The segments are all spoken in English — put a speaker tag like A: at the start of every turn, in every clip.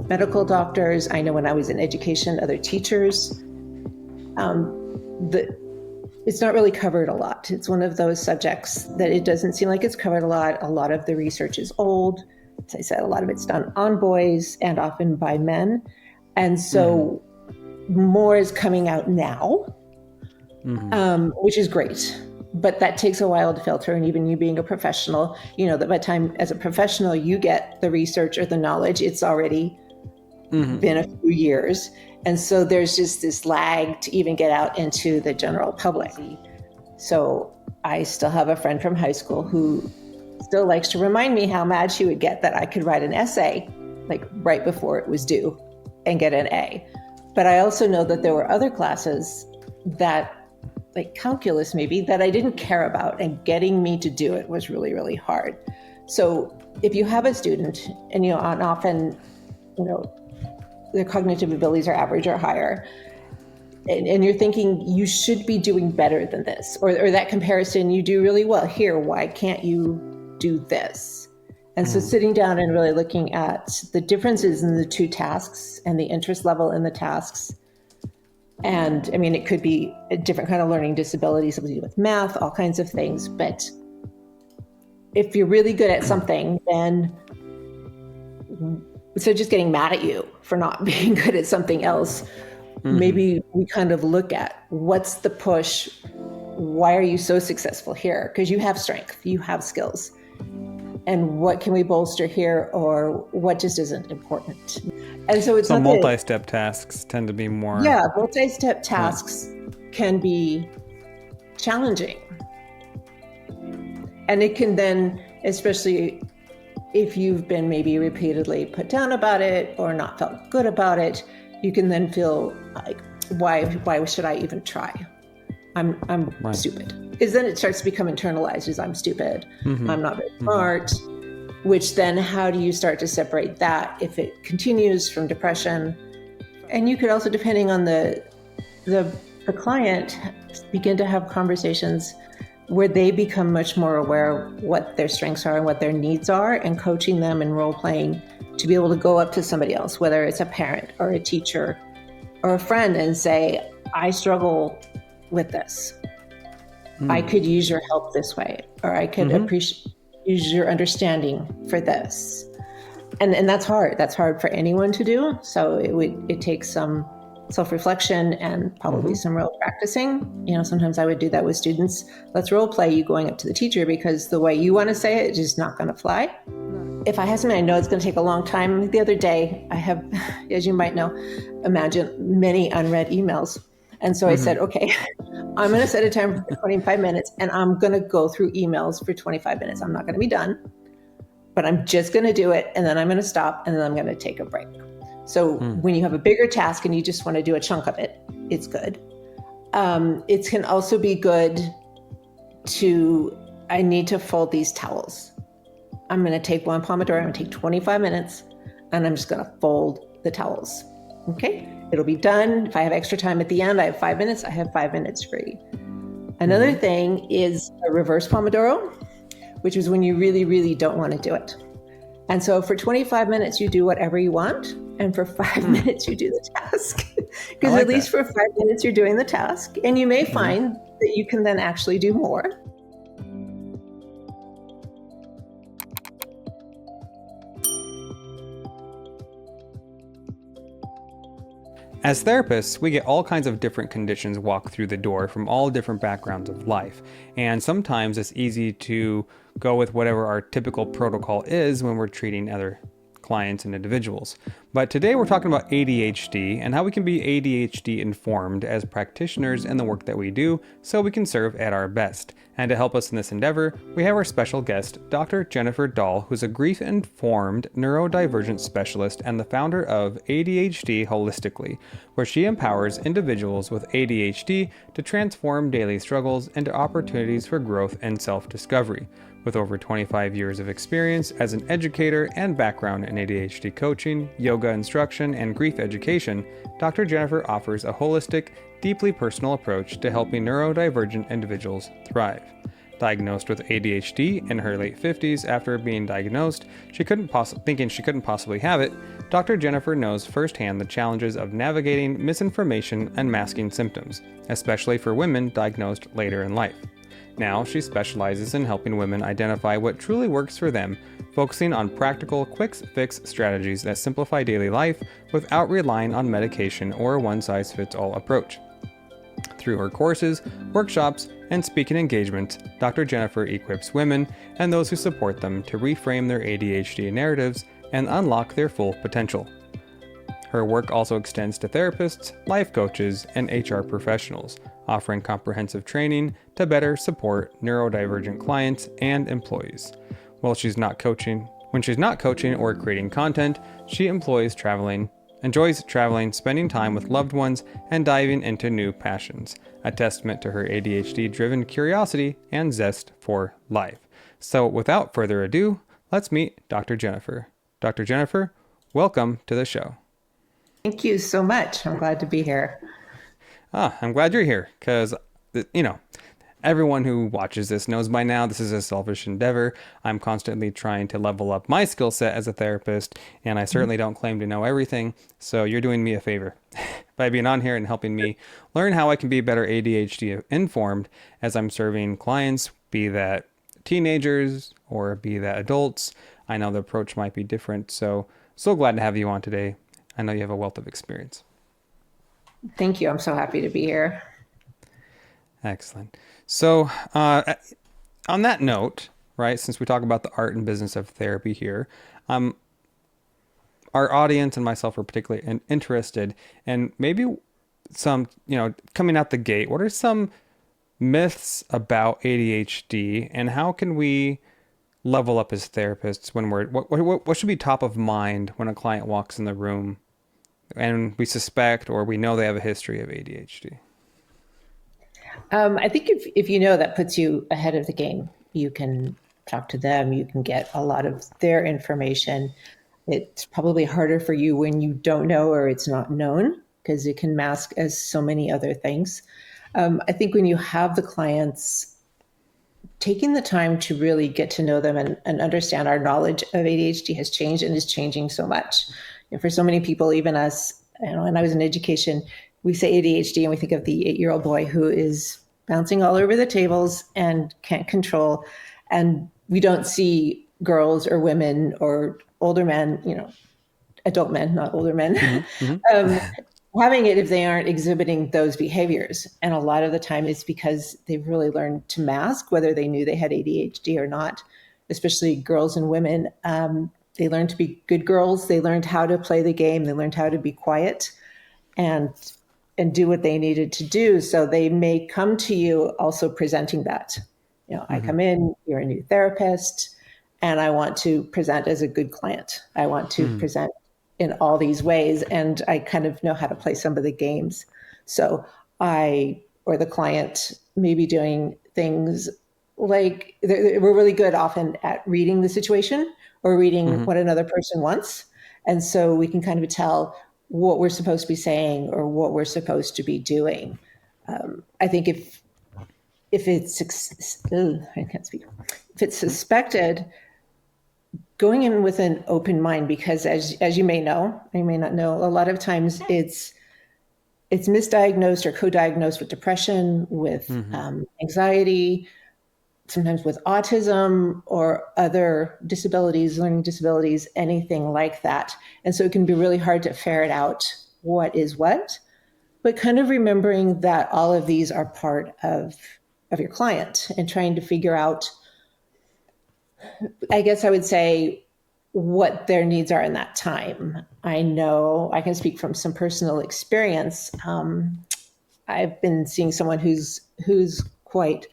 A: medical doctors. I know when I was in education, other teachers. It's not really covered a lot. It's one of those subjects that it doesn't seem like it's covered a lot. A lot of the research is old. As I said, a lot of it's done on boys and often by men. And so more is coming out now, which is great. But that takes a while to filter. And even you being a professional, you know that by the time as a professional you get the research or the knowledge, it's already been a few years. And so there's just this lag to even get out into the general public. So I still have a friend from high school who still likes to remind me how mad she would get that I could write an essay like right before it was due and get an A. But I also know that there were other classes that, like calculus maybe, that I didn't care about, and getting me to do it was really, really hard. So if you have a student and, and often, their cognitive abilities are average or higher, and you're thinking you should be doing better than this, or that comparison, you do really well here, why can't you do this? And so sitting down and really looking at the differences in the two tasks and the interest level in the tasks. And I mean, it could be a different kind of learning disability, something to do with math, all kinds of things. But if you're really good at something, then instead of just getting mad at you for not being good at something else, maybe we kind of look at what's the push? Why are you so successful here? Because you have strength, you have skills. And what can we bolster here, or what just isn't important? And so it's
B: multi-step tasks tend to be more.
A: Yeah, multi-step tasks can be challenging. And it can then, especially if you've been maybe repeatedly put down about it or not felt good about it, you can then feel like, why should I even try? I'm stupid. Because then it starts to become internalized as I'm stupid. I'm not very smart, which then how do you start to separate that if it continues from depression? And you could also, depending on the client, begin to have conversations where they become much more aware of what their strengths are and what their needs are, and coaching them and role playing to be able to go up to somebody else, whether it's a parent or a teacher or a friend, and say, I struggle with this. I could use your help this way, or I could use your understanding for this. And that's hard. That's hard for anyone to do. So it takes some self-reflection and probably some real practicing. Sometimes I would do that with students. Let's role play you going up to the teacher, because the way you want to say it is just not going to fly. If I have something I know it's going to take a long time, the other day I have, as you might know, imagine many unread emails. And so I said, okay, I'm going to set a timer for 25 minutes and I'm going to go through emails for 25 minutes. I'm not going to be done, but I'm just going to do it. And then I'm going to stop, and then I'm going to take a break. So when you have a bigger task and you just want to do a chunk of it, it's good. It can also be good I need to fold these towels. I'm going to take one Pomodoro, I'm going to take 25 minutes, and I'm just going to fold the towels. Okay, it'll be done. If I have extra time at the end, I have 5 minutes, I have 5 minutes free. Another thing is a reverse Pomodoro, which is when you really, really don't want to do it. And so for 25 minutes, you do whatever you want. And for 5 minutes, you do the task. Because at least for 5 minutes, you're doing the task. And you may find that you can then actually do more.
B: As therapists, we get all kinds of different conditions walk through the door from all different backgrounds of life. And sometimes it's easy to go with whatever our typical protocol is when we're treating other clients and individuals. But today we're talking about ADHD and how we can be ADHD informed as practitioners in the work that we do, so we can serve at our best. And to help us in this endeavor, we have our special guest, Dr. Jennifer Dall, who's a grief-informed neurodivergence specialist and the founder of ADHD Holistically, where she empowers individuals with ADHD to transform daily struggles into opportunities for growth and self-discovery. With over 25 years of experience as an educator and background in ADHD coaching, yoga instruction, and grief education, Dr. Jennifer offers a holistic, deeply personal approach to helping neurodivergent individuals thrive. Diagnosed with ADHD in her late 50s after being diagnosed, thinking she couldn't possibly have it, Dr. Jennifer knows firsthand the challenges of navigating misinformation and masking symptoms, especially for women diagnosed later in life. Now, she specializes in helping women identify what truly works for them, focusing on practical, quick-fix strategies that simplify daily life without relying on medication or a one-size-fits-all approach. Through her courses, workshops, and speaking engagements, Dr. Jennifer equips women and those who support them to reframe their ADHD narratives and unlock their full potential. Her work also extends to therapists, life coaches, and HR professionals, offering comprehensive training to better support neurodivergent clients and employees. When she's not coaching or creating content, she enjoys traveling, spending time with loved ones, and diving into new passions, a testament to her ADHD-driven curiosity and zest for life. So without further ado, let's meet Dr. Jennifer. Dr. Jennifer, welcome to the show.
A: Thank you so much. I'm glad to be here.
B: I'm glad you're here because, everyone who watches this knows by now this is a selfish endeavor. I'm constantly trying to level up my skill set as a therapist, and I certainly don't claim to know everything. So you're doing me a favor by being on here and helping me learn how I can be better ADHD informed as I'm serving clients, be that teenagers or be that adults. I know the approach might be different. So glad to have you on today. I know you have a wealth of experience.
A: Thank you. I'm so happy to be here.
B: Excellent. So on that note, right, since we talk about the art and business of therapy here, our audience and myself are particularly interested in maybe some, coming out the gate, what are some myths about ADHD and how can we level up as therapists when what should be top of mind when a client walks in the room and we suspect or we know they have a history of ADHD?
A: I think if you know, that puts you ahead of the game. You can talk to them. You can get a lot of their information. It's probably harder for you when you don't know or it's not known because it can mask as so many other things. I think when you have the clients, taking the time to really get to know them and understand our knowledge of ADHD has changed and is changing so much. For so many people, even us, when I was in education, we say ADHD and we think of the 8-year-old boy who is bouncing all over the tables and can't control. And we don't see girls or women or older men, adult men, not older men, having it if they aren't exhibiting those behaviors. And a lot of the time it's because they've really learned to mask whether they knew they had ADHD or not, especially girls and women. They learned to be good girls. They learned how to play the game. They learned how to be quiet and do what they needed to do. So they may come to you also presenting that. I come in, you're a new therapist, and I want to present as a good client. I want to present in all these ways, and I kind of know how to play some of the games. So I or the client may be doing things like we're really good often at reading the situation or reading what another person wants. And so we can kind of tell what we're supposed to be saying or what we're supposed to be doing. I think if it's suspected, going in with an open mind, because as you may know, you may not know, a lot of times it's misdiagnosed or co-diagnosed with depression, with anxiety, sometimes with autism or other disabilities, learning disabilities, anything like that. And so it can be really hard to ferret out what is what, but kind of remembering that all of these are part of your client and trying to figure out, I guess I would say, what their needs are in that time. I know I can speak from some personal experience. I've been seeing someone who's quite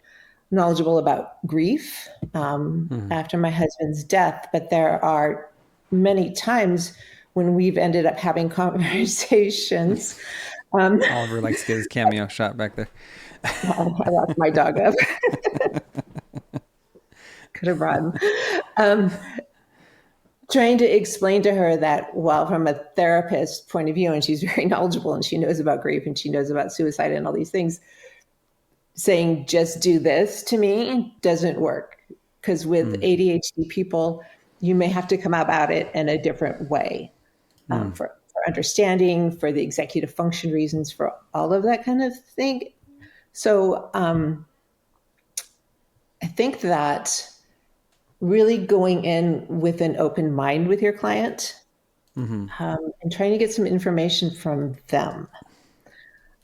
A: knowledgeable about grief after my husband's death, but there are many times when we've ended up having conversations.
B: Oliver likes to get his cameo shot back there.
A: I locked my dog up. Could have brought him. Trying to explain to her that while from a therapist point of view, and she's very knowledgeable and she knows about grief and she knows about suicide and all these things, saying just do this to me doesn't work, because with ADHD people, you may have to come about it in a different way, for understanding, for the executive function reasons, for all of that kind of thing. So I think that really going in with an open mind with your client, and trying to get some information from them.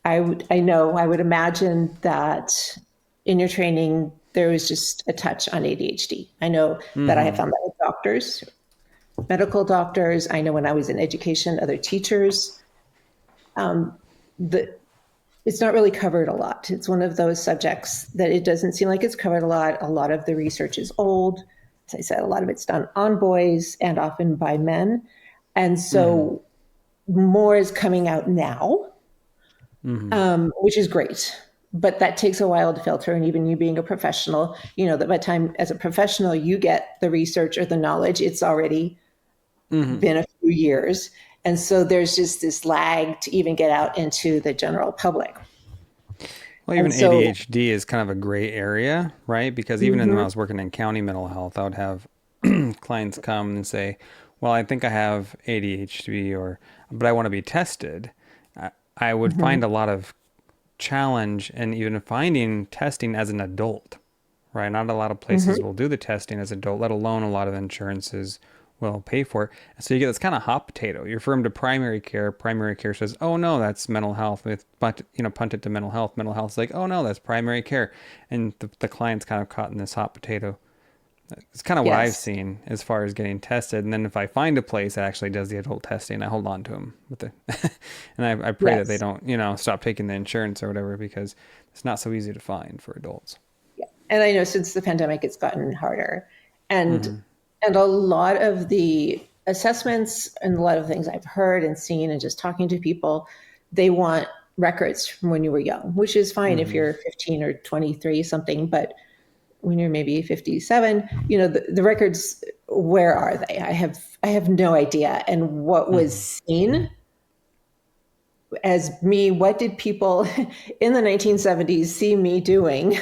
A: I would imagine that in your training, there was just a touch on ADHD. I know that I have found that with doctors, medical doctors. I know when I was in education, other teachers, the, it's not really covered a lot. It's one of those subjects that it doesn't seem like it's covered a lot. A lot of the research is old. As I said, a lot of it's done on boys and often by men. And so more is coming out now, which is great. But that takes a while to filter. And even you being a professional, that by the time as a professional you get the research or the knowledge, it's already been a few years. And so there's just this lag to even get out into the general public.
B: Well, even ADHD is kind of a gray area, right? Because even when I was working in county mental health, I would have clients come and say, well, I think I have ADHD, but I want to be tested. I would find a lot of challenge in even finding testing as an adult, right? Not a lot of places will do the testing as an adult, let alone a lot of insurances will pay for it. So you get this kind of hot potato. You're referring to primary care. Primary care says, oh no, that's mental health. Punt it to mental health. Mental health is like, oh no, that's primary care. And the client's kind of caught in this hot potato. It's kind of what I've seen as far as getting tested. And then if I find a place that actually does the adult testing, I hold on to them and I pray that they don't, stop taking the insurance or whatever, because it's not so easy to find for adults.
A: Yeah. And I know since the pandemic, it's gotten harder. And a lot of the assessments and a lot of things I've heard and seen and just talking to people, they want records from when you were young, which is fine if you're 15 or 23 something, but when you're maybe 57, the records, where are they? I have no idea. And what was seen as me, what did people in the 1970s see me doing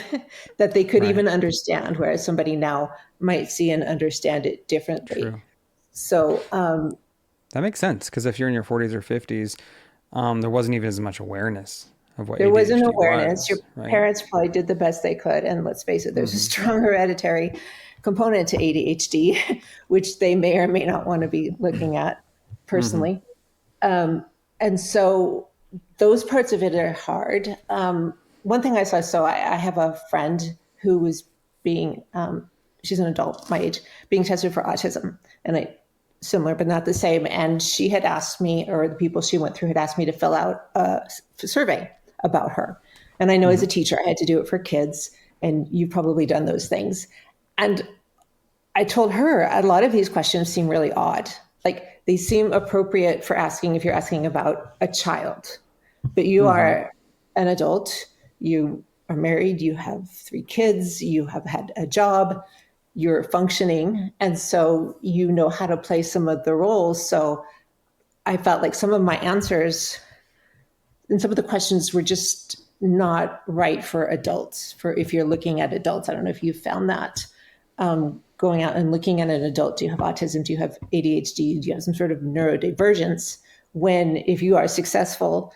A: that they could even understand, whereas somebody now might see and understand it differently.
B: True.
A: So
B: that makes sense, because if you're in your 40s or 50s, there wasn't even as much awareness of what
A: there
B: ADHD
A: wasn't awareness.
B: was,
A: Your
B: right?
A: parents probably did the best they could. And let's face it, there's a strong hereditary component to ADHD, which they may or may not want to be looking at personally. And so those parts of it are hard. One thing I saw, so I have a friend who was being, she's an adult my age, being tested for autism, and similar but not the same. And she had asked me, or the people she went through had asked me to fill out a survey about her. And I know as a teacher, I had to do it for kids, and you've probably done those things. And I told her a lot of these questions seem really odd. Like, they seem appropriate for asking if you're asking about a child, but you are an adult, you are married, you have 3 kids, you have had a job, you're functioning. And so you know how to play some of the roles. So I felt like some of my answers and some of the questions were just not right for adults, for if you're looking at adults. I don't know if you found that. Going out and looking at an adult, do you have autism? Do you have ADHD? Do you have some sort of neurodivergence? When, if you are successful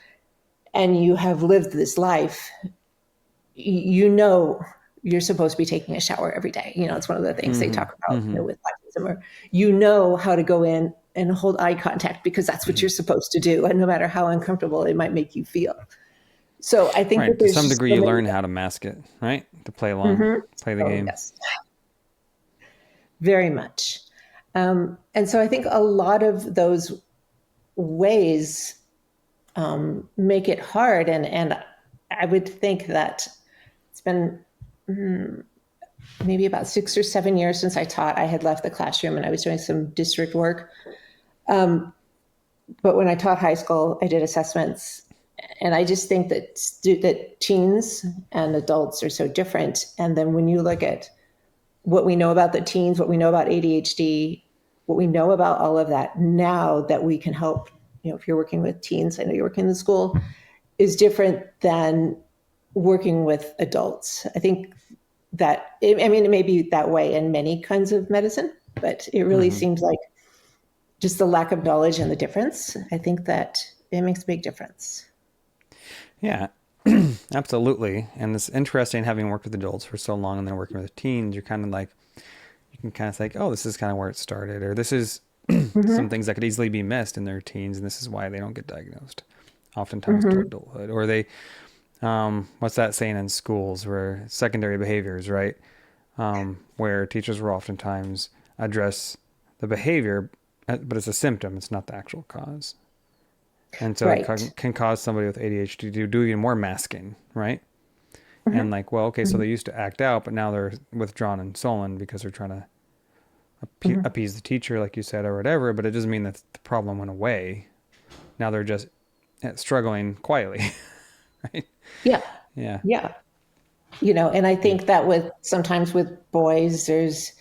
A: and you have lived this life, you're supposed to be taking a shower every day. It's one of the things they talk about with autism, or how to go in and hold eye contact, because that's what you're supposed to do. And no matter how uncomfortable it might make you feel. So I think that
B: to some degree you learn how to mask it, right? To play along, play the game.
A: Yes. Very much. And so I think a lot of those ways make it hard. And I would think that it's been maybe about 6 or 7 years since I taught. I had left the classroom and I was doing some district work. But when I taught high school, I did assessments. And I just think that teens and adults are so different. And then when you look at what we know about the teens, what we know about ADHD, what we know about all of that now that we can help, if you're working with teens, I know you're working in the school, is different than working with adults. I think that, I mean, it may be that way in many kinds of medicine, but it really seems like just the lack of knowledge and the difference. I think that it makes a big difference.
B: Yeah, absolutely. And it's interesting having worked with adults for so long and then working with teens, you're kind of like, you can kind of think, oh, this is kind of where it started, or this is some
A: Mm-hmm.
B: things that could easily be missed in their teens, and this is why they don't get diagnosed, oftentimes till
A: Mm-hmm.
B: adulthood. Or they, what's that saying in schools where secondary behaviors, right? Where teachers will oftentimes address the behavior, but it's a symptom, it's not the actual cause. And so it
A: Right.
B: can cause somebody with ADHD to do even more masking, right? And
A: Mm-hmm.
B: like, well, okay, so
A: Mm-hmm.
B: they used to act out, but now they're withdrawn and sullen because they're trying to
A: Mm-hmm.
B: appease the teacher, like you said, or whatever. But it doesn't mean that the problem went away. Now they're just struggling quietly, right?
A: Yeah.
B: Yeah.
A: Yeah. And I
B: Yeah.
A: think that with sometimes with boys, there's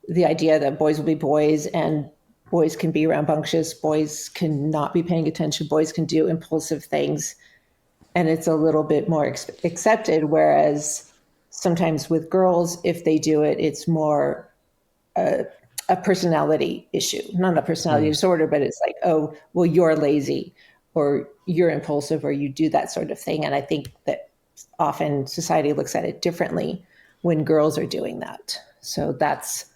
A: the idea that boys will be boys and boys can be rambunctious, boys can not be paying attention, boys can do impulsive things, and it's a little bit more accepted. Whereas sometimes with girls, if they do it, it's more a personality issue, not a personality
B: Mm.
A: disorder, but it's like, oh, well, you're lazy or you're impulsive or you do that sort of thing. And I think that often society looks at it differently when girls are doing that. So that's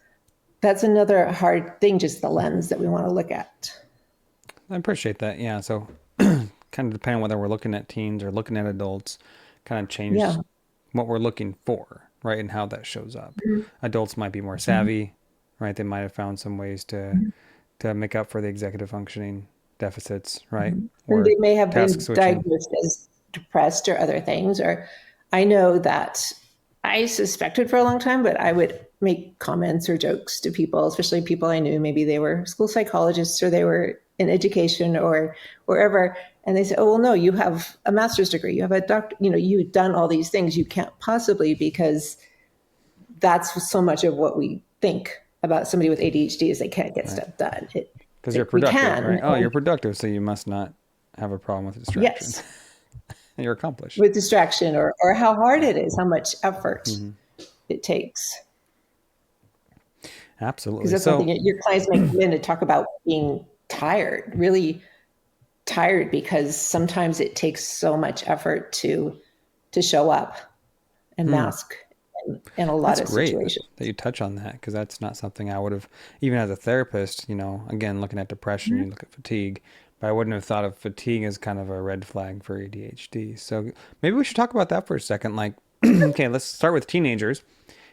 A: another hard thing, just the lens that we want to look at.
B: I appreciate that. Yeah. So kind of depending on whether we're looking at teens or looking at adults, kind of changes
A: Yeah.
B: what we're looking for, right? And how that shows up. Adults might be more
A: Mm-hmm.
B: savvy, right? They might have found some ways to make up for the executive functioning deficits, right?
A: And
B: Or
A: they may have
B: task
A: been
B: switching.
A: diagnosed as depressed or other things. Or I know that I suspected for a long time, but I would make comments or jokes to people, especially people I knew. Maybe they were school psychologists or they were in education or wherever. And they say, oh, well, no, you have a master's degree. You have a doctor, you've done all these things. You can't possibly, because that's so much of what we think about somebody with ADHD is they can't get
B: Right.
A: stuff done.
B: Because you're
A: We
B: productive, right?
A: can.
B: Oh, you're productive, so you must not have a problem with distraction.
A: Yes,
B: You're accomplished.
A: with distraction or how hard
B: Yeah.
A: it is, how much effort
B: Hmm.
A: it takes. Because
B: Absolutely.
A: that's one thing
B: So,
A: your clients may come in to talk about being tired, really tired, because sometimes it takes so much effort to show up and
B: hmm,
A: mask in a lot
B: that's
A: of
B: great
A: situations.
B: that you touch on that because that's not something I would have, even as a therapist, again, looking at depression, you look at fatigue, but I wouldn't have thought of fatigue as kind of a red flag for ADHD. So maybe we should talk about that for a second. Like, okay, let's start with teenagers.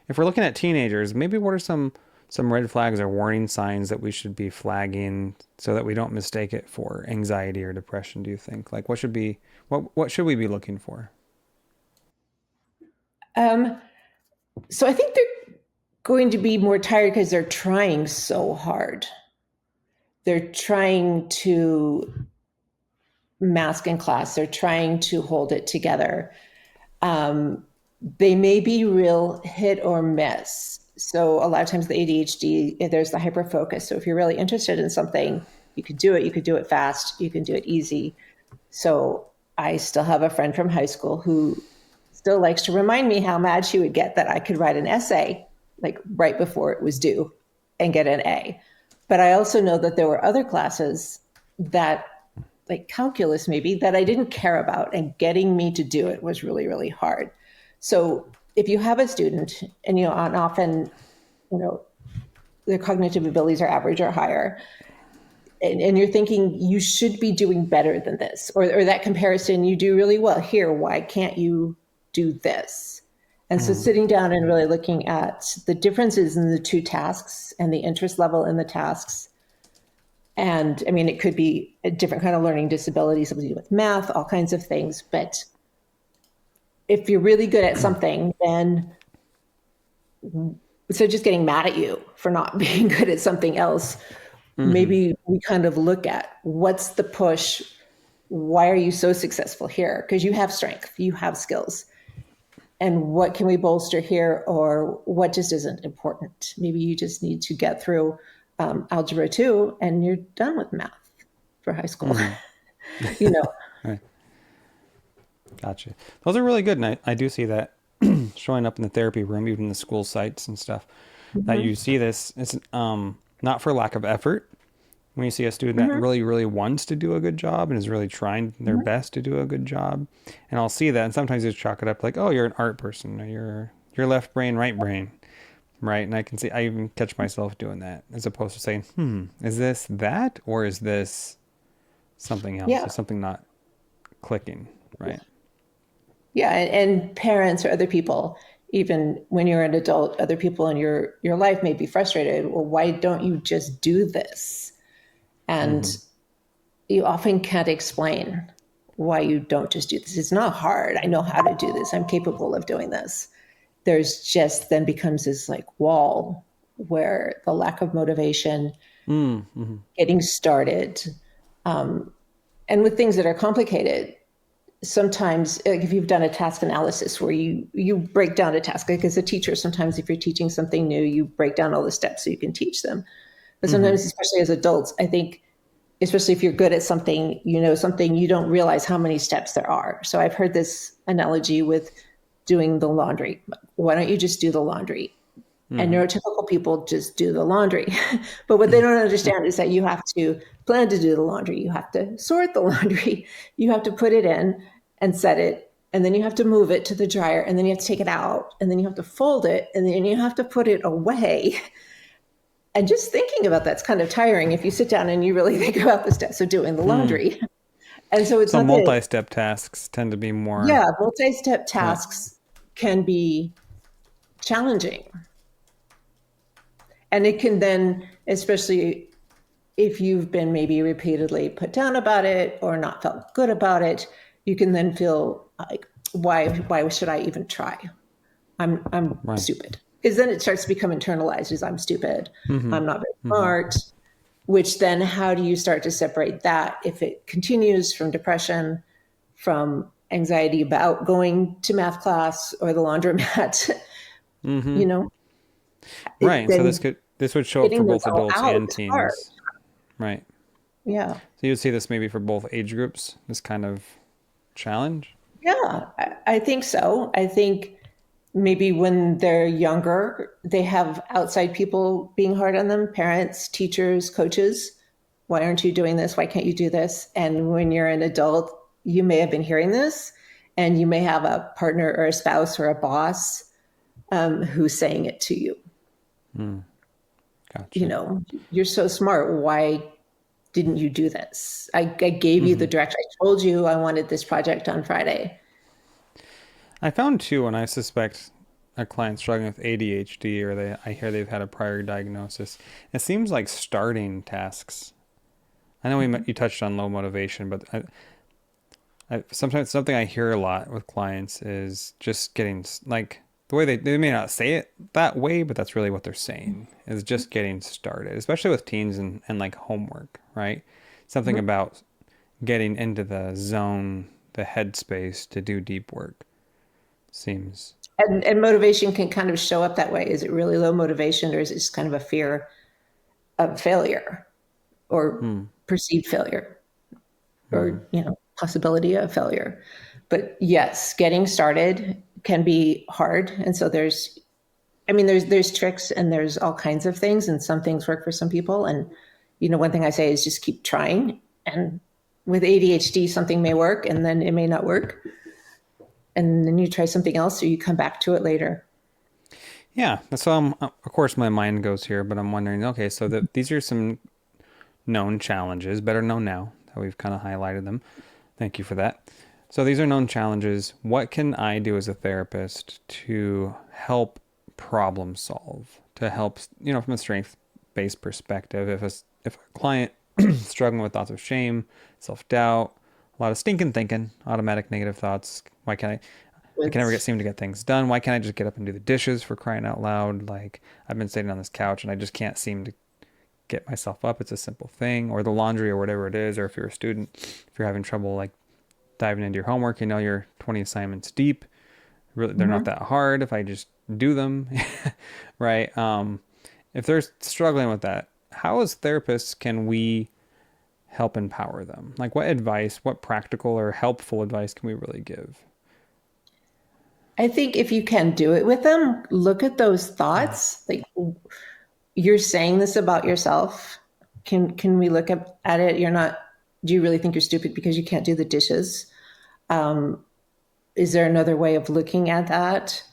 B: If we're looking at teenagers, maybe what are some red flags or warning signs that we should be flagging so that we don't mistake it for anxiety or depression, do you think? Like what should we be looking for?
A: Um, so I think they're going to be more tired because they're trying so hard. They're trying to mask in class. They're trying to hold it together. Um, they may be real hit or miss. So a lot of times the ADHD, there's the hyper focus. So if you're really interested in something, you could do it. You could do it fast. You can do it easy. So I still have a friend from high school who still likes to remind me how mad she would get that I could write an essay like right before it was due and get an A. But I also know that there were other classes that, like calculus maybe, that I didn't care about, and getting me to do it was really, really hard. So if you have a student and and often, you know, their cognitive abilities are average or higher, and you're thinking you should be doing better than this, or that comparison, you do really well here, why can't you do this? And so
B: Mm,
A: sitting down and really looking at the differences in the two tasks and the interest level in the tasks. And I mean, it could be a different kind of learning disability, something to do with math, all kinds of things. But if you're really good at something, then so just getting mad at you for not being good at something else,
B: hmm.
A: maybe we kind of look at what's the push. Why are you so successful here? Because you have strength, you have skills. And what can we bolster here, or what just isn't important? Maybe you just need to get through algebra 2 and you're done with math for high school.
B: Hmm.
A: you know,
B: Right. Gotcha. Those are really good. And I do see that showing up in the therapy room, even the school sites and stuff, that
A: Hmm.
B: you see this. It's not for lack of effort. When you see a student that
A: Hmm.
B: really, really wants to do a good job and is really trying their
A: Hmm.
B: best to do a good job, and I'll see that, and sometimes just chalk it up like, oh, you're an art person, or you're left brain, right brain, right? And I can see, I even catch myself doing that, as opposed to saying, is this that, or is this something else? Is
A: Yeah.
B: something not clicking, right?
A: Yeah. And parents or other people, even when you're an adult, other people in your life may be frustrated. Well, why don't you just do this? And
B: Mm-hmm.
A: you often can't explain why you don't just do this. It's not hard. I know how to do this. I'm capable of doing this. There's just then becomes this like wall where the lack of motivation,
B: Mm-hmm.
A: getting started, and with things that are complicated, sometimes like if you've done a task analysis where you break down a task, like as a teacher, sometimes if you're teaching something new, you break down all the steps so you can teach them. But
B: Mm-hmm.
A: sometimes, especially as adults, I think, especially if you're good at something, something, you don't realize how many steps there are. So I've heard this analogy with doing the laundry. Why don't you just do the laundry? And
B: Mm-hmm.
A: neurotypical people just do the laundry. But what they don't understand is that you have to plan to do the laundry. You have to sort the laundry. You have to put it in and set it. And then you have to move it to the dryer. And then you have to take it out. And then you have to fold it. And then you have to put it away. And just thinking about that's kind of tiring if you sit down and you really think about the steps of doing the
B: Hmm.
A: laundry. And so it's
B: So
A: not that,
B: multi-step tasks tend to be more,
A: yeah, multi step
B: right?
A: tasks can be challenging. And it can then, especially if you've been maybe repeatedly put down about it or not felt good about it, you can then feel like, why should I even try? I'm
B: Right.
A: stupid. Because then it starts to become internalized as I'm stupid,
B: Mm-hmm.
A: I'm not very
B: Mm-hmm.
A: smart, which then how do you start to separate that if it continues from depression, from anxiety about going to math class or the laundromat,
B: Mm-hmm.
A: you know,
B: Right. So
A: then
B: this would show up for
A: getting those
B: both
A: all
B: adults
A: out
B: and
A: is hard.
B: teens. Right.
A: Yeah.
B: So you would see this maybe for both age groups, this kind of challenge.
A: Yeah, I think so. I think maybe when they're younger, they have outside people being hard on them, parents, teachers, coaches. Why aren't you doing this? Why can't you do this? And when you're an adult, you may have been hearing this, and you may have a partner or a spouse or a boss who's saying it to you.
B: Hmm.
A: You
B: Gotcha.
A: know, you're so smart. Why didn't you do this? I gave you
B: Mm-hmm.
A: the direction. I told you I wanted this project on Friday.
B: I found too, when I suspect a client struggling with ADHD, or I hear they've had a prior diagnosis, it seems like starting tasks. I know you touched on low motivation, but sometimes something I hear a lot with clients is just getting like the way they may not say it that way, but that's really what they're saying is just getting started, especially with teens and like homework, right? Something
A: Mhm.
B: about getting into the zone, the headspace to do deep work seems.
A: And motivation can kind of show up that way. Is it really low motivation, or is it just kind of a fear of failure or
B: Hmm.
A: perceived failure
B: Mm-hmm.
A: or, possibility of failure? But yes, getting started can be hard. And so there's tricks and there's all kinds of things, and some things work for some people. And, one thing I say is just keep trying. And with ADHD, something may work and then it may not work. And then you try something else or you come back to it later.
B: Yeah, so of course my mind goes here, but I'm wondering, okay, so these are some known challenges, better known now that we've kind of highlighted them. Thank you for that. So these are known challenges. What can I do as a therapist to help problem solve, to help, from a strength-based perspective, if a client is struggling with thoughts of shame, self-doubt, a lot of stinking thinking, automatic negative thoughts, I can never seem to get things done. Why can't I just get up and do the dishes, for crying out loud? Like, I've been sitting on this couch and I just can't seem to get myself up. It's a simple thing. Or the laundry or whatever it is. Or if you're a student, if you're having trouble like diving into your homework, you're 20 assignments deep. Really, they're not
A: Mhm.
B: that hard if I just do them. Right. If they're struggling with that, how as therapists can we help empower them? Like, what advice, what practical or helpful advice can we really give?
A: I think if you can do it with them, look at those thoughts. Like, you're saying this about yourself. Can we look at it? You're not. Do you really think you're stupid because you can't do the dishes? Is there another way of looking at that?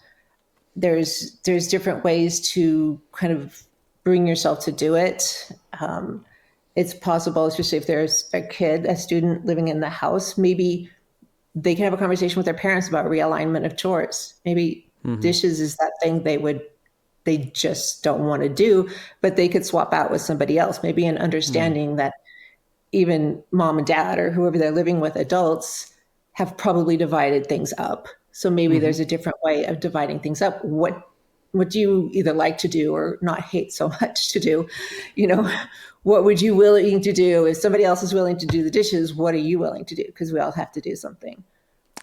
A: There's different ways to kind of bring yourself to do it. It's possible, especially if there's a student living in the house, maybe they can have a conversation with their parents about realignment of chores. Maybe dishes is that thing they just don't want to do, but they could swap out with somebody else. Maybe an understanding that even mom and dad or whoever they're living with, adults, have probably divided things up. So maybe there's a different way of dividing things up. What do you either like to do or not hate so much to do? What would you willing to do if somebody else is willing to do the dishes? What are you willing to do? Because we all have to do something.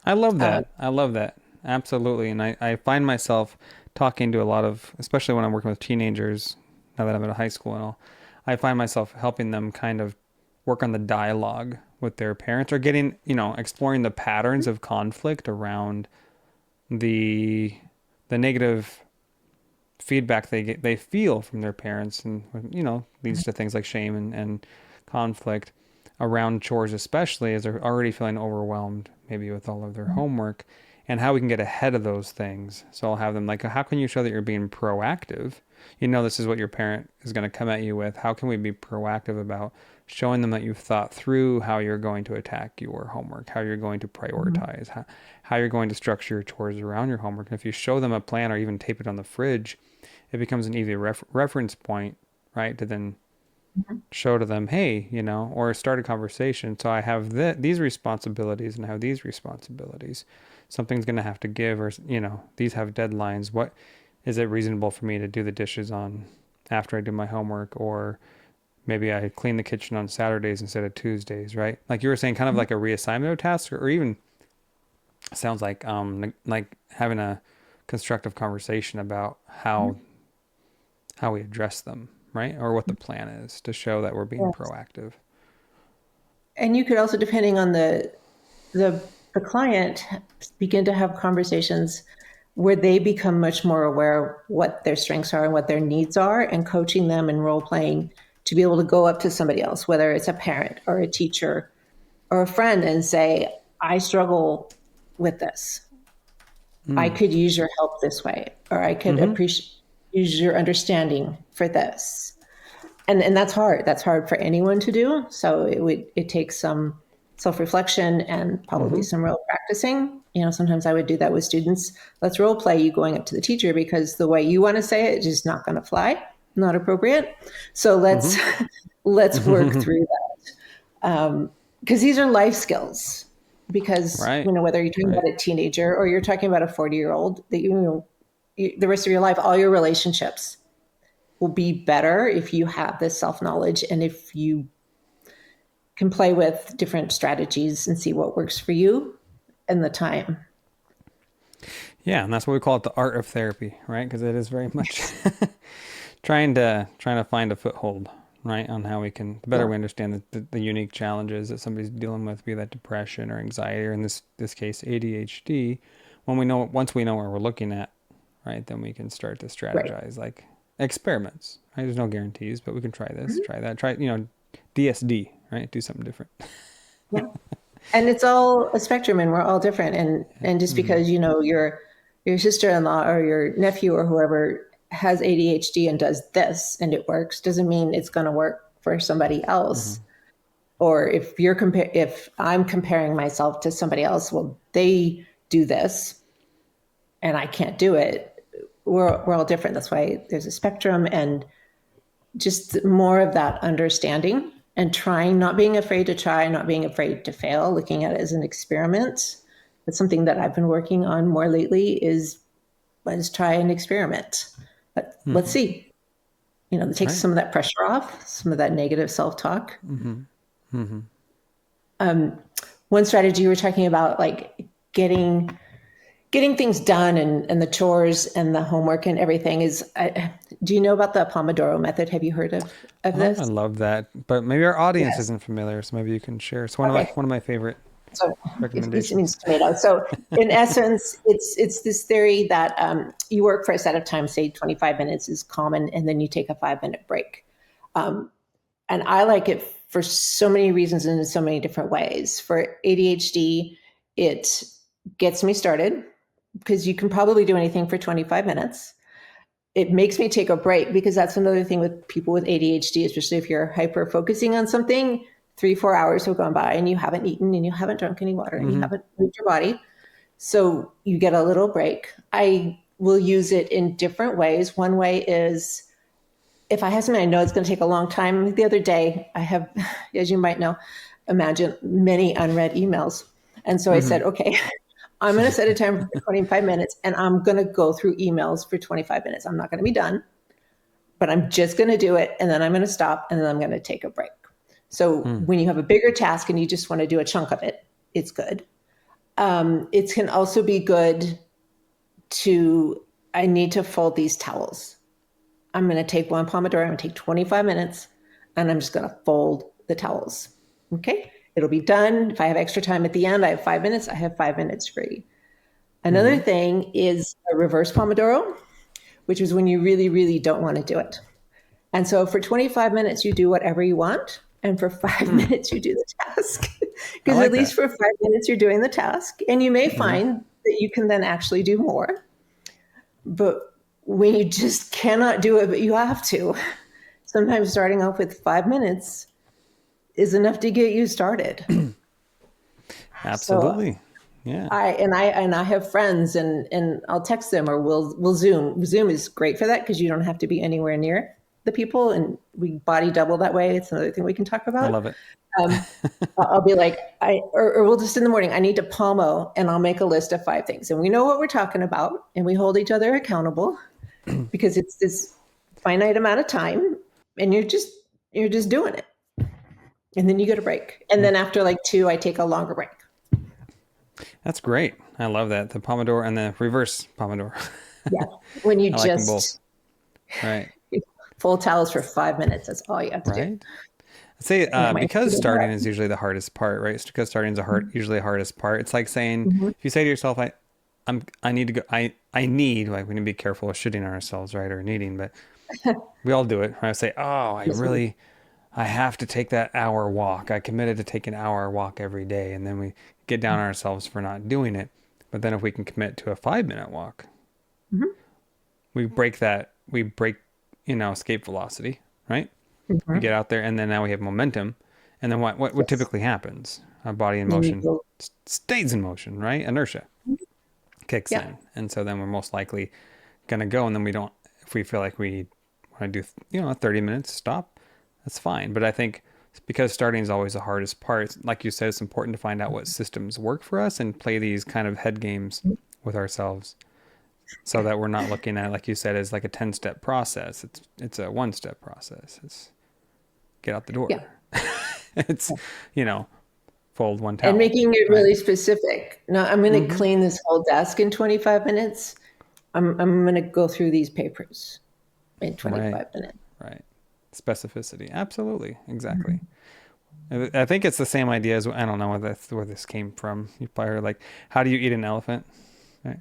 B: I love that. I love that. Absolutely. And I find myself talking to a lot of, especially when I'm working with teenagers, now that I'm at a high school and all, I find myself helping them kind of work on the dialogue with their parents or getting, exploring the patterns of conflict around the negative feedback they feel from their parents, and leads to things like shame and conflict around chores, especially as they're already feeling overwhelmed maybe with all of their homework, and how we can get ahead of those things. So I'll have them like, how can you show that you're being proactive? This is what your parent is going to come at you with. How can we be proactive about showing them that you've thought through how you're going to attack your homework, how you're going to prioritize, how you're going to structure your chores around your homework? And if you show them a plan or even tape it on the fridge, it becomes an easy reference point, right? To then show to them, hey, or start a conversation. So I have these responsibilities and I have these responsibilities. Something's going to have to give, or, these have deadlines. What is it reasonable for me to do the dishes on after I do my homework? Or maybe I clean the kitchen on Saturdays instead of Tuesdays, right? Like you were saying, kind of like a reassignment of tasks, or even sounds like having a constructive conversation about how we address them, right? Or what the plan is to show that we're being proactive.
A: And you could also, depending on the client, begin to have conversations where they become much more aware of what their strengths are and what their needs are, and coaching them and role playing to be able to go up to somebody else, whether it's a parent or a teacher or a friend, and say, I struggle with this. I could use your help this way, or I could use your understanding for this. And that's hard. That's hard for anyone to do. So it takes some self-reflection and probably some real practicing. Sometimes I would do that with students. Let's role play you going up to the teacher, because the way you want to say it is not going to fly, not appropriate. So let's work through that. Because these are life skills. Because
B: Right.
A: Whether you're talking about a teenager or you're talking about a 40-year-old, that the rest of your life, all your relationships will be better if you have this self-knowledge, and if you can play with different strategies and see what works for you in the time.
B: Yeah, and that's what we call it, the art of therapy, right? Because it is very much trying to find a foothold, right, on how we can the we understand the unique challenges that somebody's dealing with, be that depression or anxiety, or in this case ADHD. Once we know what we're looking at, right, then we can start to strategize, like experiments. Right? There's no guarantees, but we can try this, try that, try DSD, right? Do something different.
A: Yeah. And it's all a spectrum, and we're all different. And just because your sister-in-law or your nephew or whoever has ADHD and does this and it works, doesn't mean it's going to work for somebody else. Or if I'm comparing myself to somebody else, well, they do this and I can't do it. We're all different. That's why there's a spectrum, and just more of that understanding and trying, not being afraid to try, not being afraid to fail, looking at it as an experiment. That's something that I've been working on more lately, is let's try an experiment. Let's see. It takes some of that pressure off, some of that negative self-talk. One strategy you were talking about, like getting things done and the chores and the homework and everything, is, do you know about the Pomodoro method? Have you heard of this?
B: I love that, but maybe our audience isn't familiar, so maybe you can share. It's one of my favorite
A: So it means
B: recommendations.
A: tomato. So in essence, it's this theory that you work for a set of time, say 25 minutes is common, and then you take a 5-minute break. And I like it for so many reasons and in so many different ways. For ADHD, it gets me started because you can probably do anything for 25 minutes. It makes me take a break because that's another thing with people with ADHD, especially if you're hyper focusing on something, 3-4 hours have gone by and you haven't eaten and you haven't drunk any water and you haven't moved your body. So you get a little break. I will use it in different ways. One way is if I have something I know it's going to take a long time. The other day, I have, as you might know, imagine many unread emails. And so I said, okay, I'm going to set a timer for 25 minutes and I'm going to go through emails for 25 minutes. I'm not going to be done, but I'm just going to do it. And then I'm going to stop and then I'm going to take a break. So when you have a bigger task and you just want to do a chunk of it, it's good. It can also be good I need to fold these towels. I'm going to take one Pomodoro, I'm going to take 25 minutes, and I'm just going to fold the towels. Okay? It'll be done. If I have extra time at the end, I have 5 minutes, I have 5 minutes free. Another thing is a reverse Pomodoro, which is when you really, really don't want to do it. And so for 25 minutes, you do whatever you want. And for 5 minutes, you do the task. Because
B: like
A: at least for 5 minutes, you're doing the task. And you may find that you can then actually do more. But when you just cannot do it, but you have to, sometimes starting off with 5 minutes is enough to get you started.
B: Absolutely.
A: So
B: Yeah.
A: I have friends and I'll text them or we'll Zoom. Zoom is great for that because you don't have to be anywhere near the people and we body double that way. It's another thing we can talk about.
B: I love it.
A: I'll be like, or we'll just in the morning, I need to Pomo and I'll make a list of 5 things. And we know what we're talking about and we hold each other accountable because it's this finite amount of time and you're just doing it. And then you get a break. And then after like 2, I take a longer break.
B: That's great. I love that. The Pomodoro and the reverse Pomodoro.
A: Yeah. When you
B: I like them both. Right.
A: fold towels for 5 minutes, that's all you have to do.
B: Right. I'd say because starting is usually the hardest part, right? It's because starting is usually the hardest part. It's like saying, if you say to yourself, I need to go, I need, like, we need to be careful of shitting on ourselves, right? Or needing, but we all do it. Right? I say, oh, I have to take that hour walk. I committed to take an hour walk every day. And then we get down on ourselves for not doing it. But then if we can commit to a 5-minute walk, we break, escape velocity, right? We get out there and then now we have momentum. And then what typically happens? Our body in motion stays in motion, right? Inertia kicks in. And so then we're most likely going to go. And then if we feel like we want to do, 30 minutes, stop, that's fine. But I think because starting is always the hardest part, like you said, it's important to find out what systems work for us and play these kind of head games with ourselves so that we're not looking at, like you said, as like a 10-step process. It's a 1-step process. It's get out the door. Yeah. It's, fold one towel.
A: And making it really specific. Now, I'm going to clean this whole desk in 25 minutes. I'm going to go through these papers in 25 minutes.
B: Right. Specificity. Absolutely. Exactly. I think it's the same idea as, I don't know where this came from. You probably heard, like, how do you eat an elephant? Right.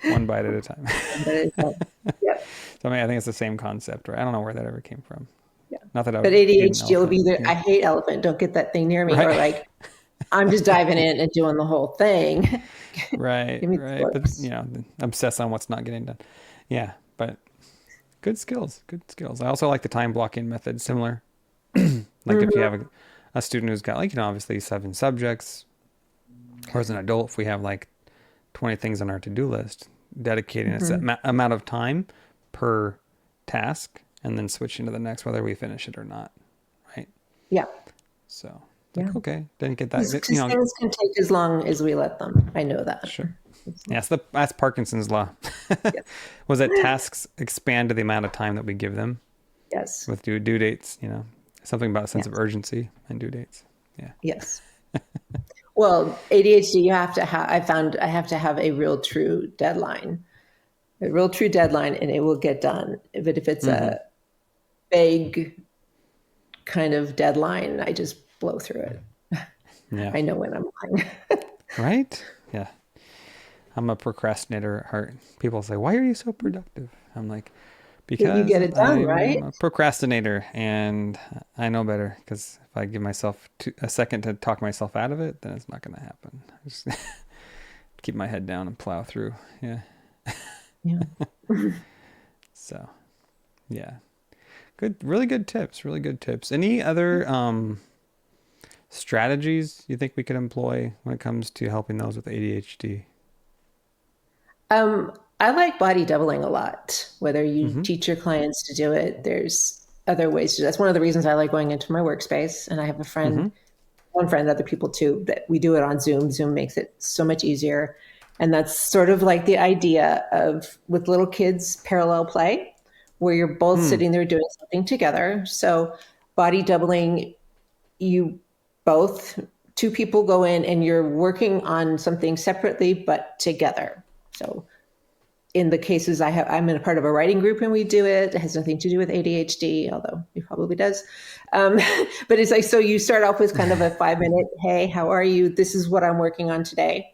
B: One bite at a time.
A: Yep.
B: So I think it's the same concept, right? I don't know where that ever came from.
A: Yeah.
B: Not that I
A: but ADHD will be there. I hate elephant. Don't get that thing near me. Right. Or like, I'm just diving in and doing the whole thing.
B: Right. Right. But obsess on what's not getting done. Yeah. But good skills. I also like the time blocking method. Similar. Like if you have a student who's got obviously 7 subjects, or as an adult, if we have like 20 things on our to-do list, dedicating a set amount of time per task and then switching to the next, whether we finish it or not. Right. Yeah. So okay. Didn't get that.
A: Things can take as long as we let them. I know that.
B: Sure. Yes. That's Parkinson's law. Yes. Was that tasks expand to the amount of time that we give them?
A: Yes.
B: With due dates, something about a sense of urgency and due dates. Yeah.
A: Yes. Well, ADHD, I found I have to have a real true deadline, and it will get done. But if it's a vague kind of deadline, I just blow through it.
B: Yeah.
A: I know when I'm lying.
B: Right? Yeah. I'm a procrastinator at heart. People say, "Why are you so productive?" I'm like,
A: You
B: because
A: get it done,
B: I'm
A: right?
B: a procrastinator and I know better. Because if I give myself a second to talk myself out of it, then it's not going to happen. I just keep my head down and plow through. Yeah.
A: Yeah.
B: So, yeah. Good. Really good tips. Really good tips. Any other strategies you think we could employ when it comes to helping those with ADHD?
A: I like body doubling a lot. Whether you
B: Mm-hmm.
A: teach your clients to do it, there's other ways to. That's one of the reasons I like going into my workspace. And I have a
B: Mm-hmm.
A: friend, one friend, other people too, that we do it on Zoom. Zoom makes it so much easier. And that's sort of like the idea of with little kids, parallel play, where you're both
B: Hmm.
A: sitting there doing something together. So body doubling, you both, two people go in and you're working on something separately but together. So in the cases I have, I'm in a part of a writing group and we do it. It has nothing to do with ADHD, although it probably does. Um, but it's like, so you start off with kind of a 5 minute, hey, how are you? This is what I'm working on today.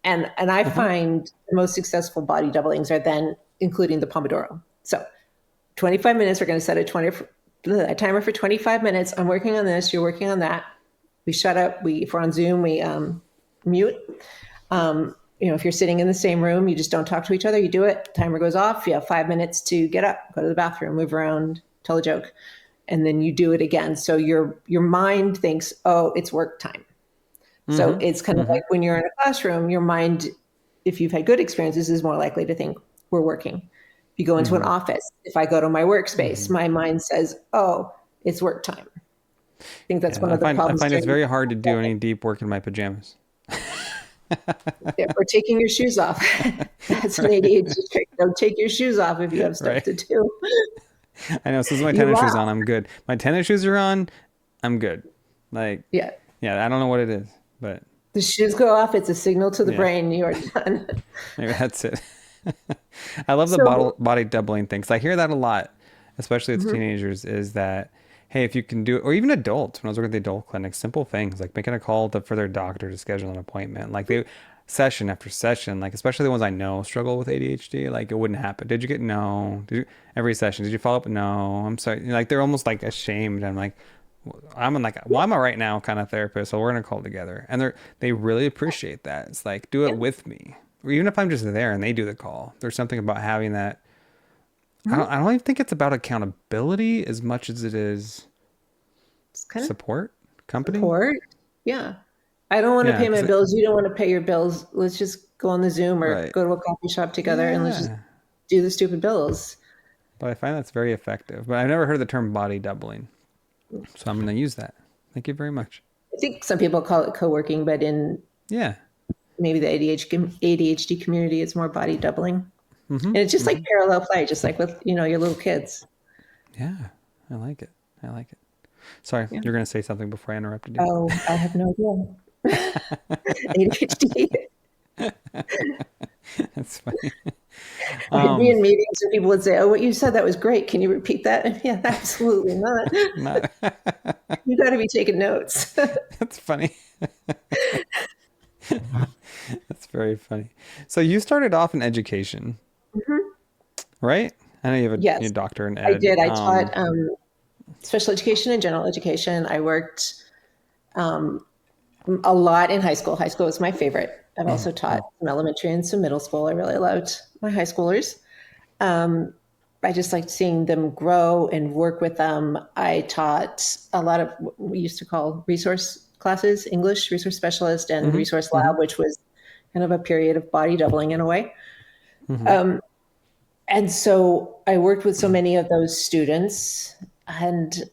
A: And I
B: Uh-huh.
A: find the most successful body doublings are then including the Pomodoro. So 25 minutes, we're going to set a timer for 25 minutes. I'm working on this, you're working on that. We shut up. If we're on Zoom, we mute. If you're sitting in the same room, you just don't talk to each other. You do it. Timer goes off. You have 5 minutes to get up, go to the bathroom, move around, tell a joke, and then you do it again. So your mind thinks, oh, it's work time. So
B: Mm-hmm.
A: it's kind of
B: Mm-hmm.
A: like when you're in a classroom, your mind, if you've had good experiences, is more likely to think we're working. If you go into an
B: Mm-hmm.
A: office, if I go to my workspace,
B: Mm-hmm.
A: my mind says, oh, it's work time. I think that's
B: Yeah,
A: one
B: I
A: of the
B: find I
A: problems
B: find it's
A: during
B: very hard to do any deep work in my pajamas.
A: or taking your shoes off. That's an
B: Right.
A: ADHD trick. Don't take your shoes off if you have stuff
B: Right.
A: to do.
B: I know. So as my
A: You
B: tennis shoes
A: laugh.
B: on, I'm good. My tennis shoes are on, I'm good. Like,
A: Yeah.
B: yeah, I don't know what it is, but
A: The shoes go off. It's a signal to the
B: yeah,
A: brain you are done.
B: maybe that's it. I love the
A: So,
B: body doubling thing. 'Cause I hear that a lot, especially with
A: mhm.
B: teenagers, is that, hey, if you can do it, or even adults, when I was working at the adult clinic, simple things like making a call for their doctor to schedule an appointment, like session after session, like especially the ones I know struggle with ADHD, like it wouldn't happen. Did you get no? Did you every session? Did you follow up? No. I'm sorry. Like they're almost like ashamed. I'm like, I'm in like, well, I'm a right now kind of therapist, so we're gonna call together, and they really appreciate that. It's like, do it
A: Yeah.
B: with me, or even if I'm just there and they do the call. There's something about having that. I
A: Mhm.
B: don't even think it's about accountability as much as it is
A: It's kind of
B: support, company.
A: support. Yeah. I don't want to
B: Yeah,
A: pay my
B: because
A: bills. You don't want to pay your bills. Let's just go on the Zoom or
B: right.
A: go to a coffee shop together and let's just
B: Yeah,
A: do the stupid bills.
B: but I find that's very effective. But I've never heard the term body doubling, so I'm going to use that. Thank you very much.
A: I think some people call it co-working, but in
B: Yeah.
A: maybe the ADHD community, it's more body doubling.
B: Mm-hmm.
A: And it's just like
B: Mm-hmm.
A: parallel play, just like with, your little kids.
B: Yeah, I like it. I like it. Sorry,
A: Yeah.
B: you're going to say something before I interrupted you.
A: Oh, I have no idea. ADHD.
B: That's funny.
A: I'd be
B: Um,
A: in meetings and people would say, oh, what you said, that was great. Can you repeat that? Yeah, absolutely not.
B: not.
A: You got to be taking notes.
B: That's funny. That's very funny. So you started off in education,
A: Mhm.
B: right? I know you have a
A: Yes,
B: doctor in
A: I
B: ed.
A: did. I taught special education and general education. I worked a lot in high school. High school was my favorite. I've also taught some elementary and some middle school. I really loved my high schoolers. I just liked seeing them grow and work with them. I taught a lot of what we used to call resource classes, English, resource specialist, and
B: Mm-hmm.
A: resource
B: Mm-hmm.
A: lab, which was kind of a period of body doubling in a way.
B: Mm-hmm.
A: And so I worked with so many of those students. And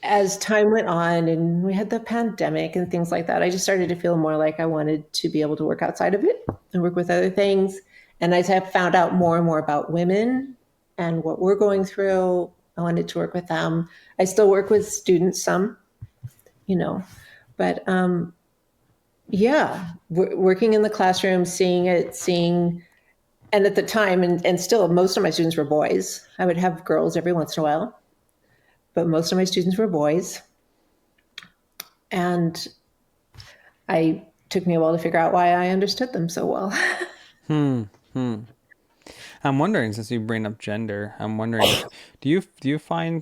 A: as time went on and we had the pandemic and things like that, I just started to feel more like I wanted to be able to work outside of it and work with other things. And as I have found out more and more about women and what we're going through, I wanted to work with them. I still work with students some, you know, but yeah, working in the classroom, seeing it, and at the time, and still, most of my students were boys. I would have girls every once in a while, but most of my students were boys. And I took me a while to figure out why I understood them so well.
B: Hmm. Hmm. I'm wondering, since you bring up gender, I'm wondering, do you find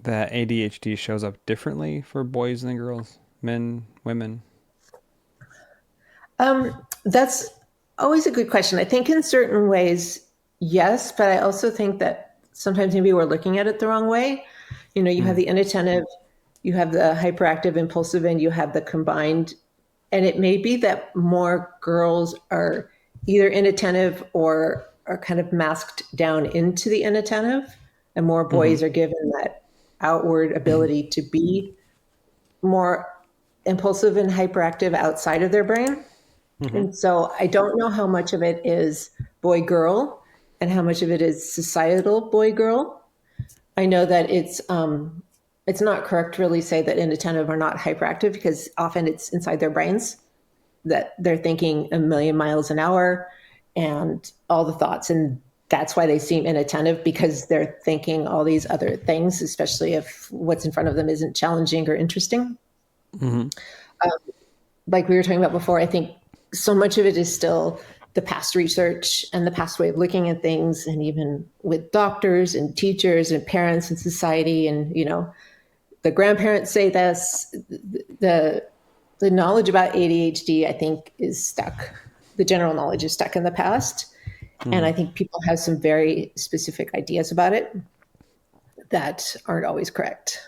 B: that ADHD shows up differently for boys than girls, men, women?
A: That's always a good question. I think in certain ways, yes, but I also think that sometimes maybe we're looking at it the wrong way. You have
B: Hmm.
A: the inattentive, you have the hyperactive, impulsive, and you have the combined. And it may be that more girls are either inattentive or are kind of masked down into the inattentive, and more
B: Mm-hmm.
A: boys are given that outward ability to be more impulsive and hyperactive outside of their brain.
B: Mm-hmm.
A: And so I don't know how much of it is boy girl and how much of it is societal boy girl. I know that it's not correct to really say that inattentive are not hyperactive because often it's inside their brains that they're thinking a million miles an hour and all the thoughts, and that's why they seem inattentive because they're thinking all these other things, especially if what's in front of them isn't challenging or interesting.
B: Mm-hmm.
A: Like we were talking about before, I think so much of it is still the past research and the past way of looking at things, and even with doctors and teachers and parents and society, and the grandparents say this. The the knowledge about ADHD, I think, is stuck. The general knowledge is stuck in the past, and
B: Mm-hmm.
A: I think people have some very specific ideas about it that aren't always correct.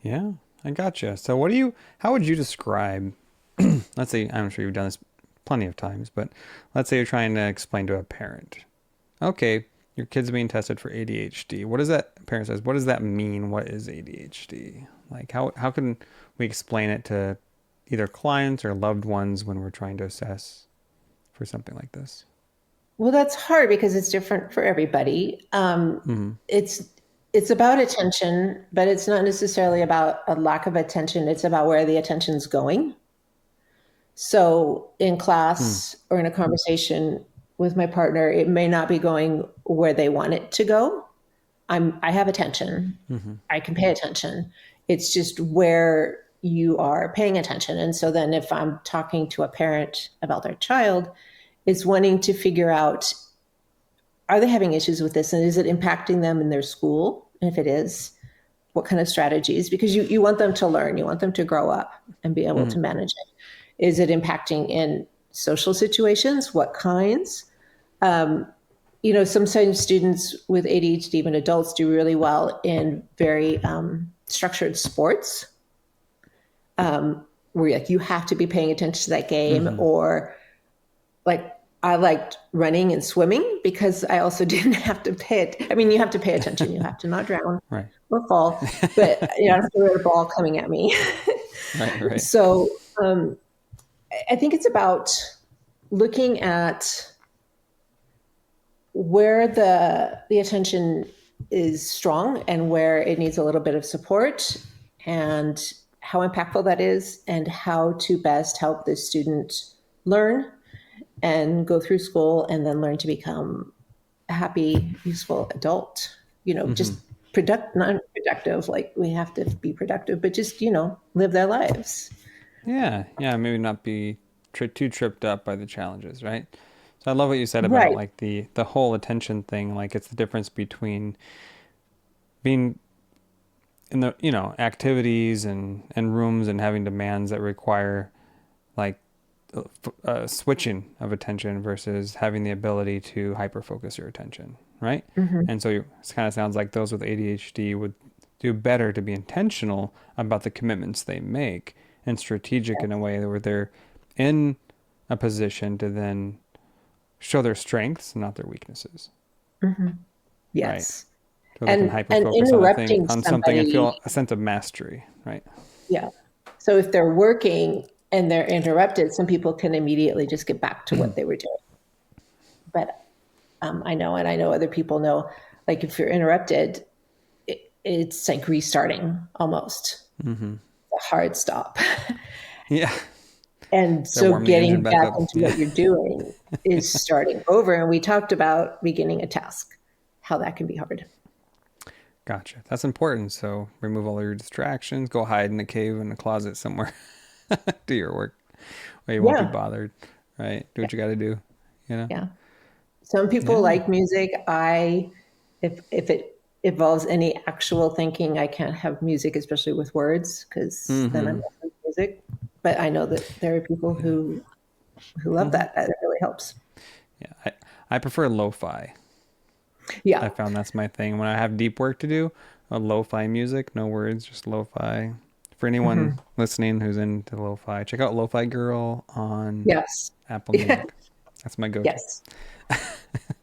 B: Yeah, I gotcha. So how would you describe, let's say, I'm sure you've done this plenty of times, but let's say you're trying to explain to a parent, okay, your kid's being tested for ADHD. What does that, parent says, what does that mean? What is ADHD? Like, how can we explain it to either clients or loved ones when we're trying to assess for something like this?
A: Well, that's hard because it's different for everybody.
B: Mm-hmm.
A: It's about attention, but it's not necessarily about a lack of attention. It's about where the attention's going. So in
B: Hmm.
A: class or in a conversation with my partner, it may not be going where they want it to go. I have attention.
B: Mm-hmm.
A: I can pay attention. It's just where you are paying attention. And so then if I'm talking to a parent about their child, it's wanting to figure out, are they having issues with this and is it impacting them in their school? And if it is, what kind of strategies? Because you want them to learn, you want them to grow up and be able
B: Mm-hmm.
A: to manage it. Is it impacting in social situations? What kinds? Sometimes students with ADHD, even adults, do really well in very structured sports where like you have to be paying attention to that game,
B: Mm-hmm.
A: or like I liked running and swimming because I also didn't have to pay it. I mean, you have to pay attention. You have to not drown
B: Right.
A: or fall, but you don't have to get a ball coming at me.
B: Right. Right.
A: So I think it's about looking at where the attention is strong and where it needs a little bit of support, and how impactful that is, and how to best help the student learn and go through school and then learn to become a happy, useful adult.
B: Mm-hmm.
A: Just non-productive. Like we have to be productive, but just live their lives.
B: Yeah, yeah, maybe not be too tripped up by the challenges, right? So I love what you said about
A: Right.
B: like the whole attention thing. Like it's the difference between being in the activities and rooms and having demands that require like switching of attention versus having the ability to hyper focus your attention, right?
A: Hmm.
B: And so it kind of sounds like those with ADHD would do better to be intentional about the commitments they make and strategic in a way where they're in a position to then show their strengths, not their weaknesses,
A: Hmm.
B: right?
A: Yes.
B: So they can
A: And
B: hyper
A: and
B: focus on a thing,
A: interrupting
B: on something, and
A: somebody,
B: feel a sense of mastery, right?
A: yeah. So if they're working and they're interrupted, some people can immediately just get back to what they were doing. But I know, and I know other people know, like if you're interrupted, it's like restarting almost,
B: Mm-hmm.
A: a hard stop.
B: Yeah,
A: And
B: they're
A: so
B: warming the engine
A: getting
B: back
A: back
B: up.
A: into
B: Yeah,
A: what you're doing is starting over. And we talked about beginning a task, how that can be hard.
B: gotcha. That's important. So remove all your distractions. Go hide in a cave in a closet somewhere. do your work, or you won't be
A: Yeah.
B: bothered, right? Do
A: Yeah.
B: what you got to do, you know?
A: Yeah. Some people
B: Yeah.
A: like music. If it involves any actual thinking, I can't have music, especially with words, because then I'm
B: Mm-hmm.
A: listening to music. But I know that there are people
B: Yeah.
A: who love
B: Mm-hmm.
A: that. That really helps.
B: Yeah. I prefer lo-fi. I
A: Yeah.
B: found that's my thing. When I have deep work to do, lo-fi music, no words, just lo-fi. For anyone
A: Hmm.
B: listening who's into lo-fi, check out Lo-Fi Girl on
A: Yes.
B: Apple Music. That's my go-to.
A: Yes.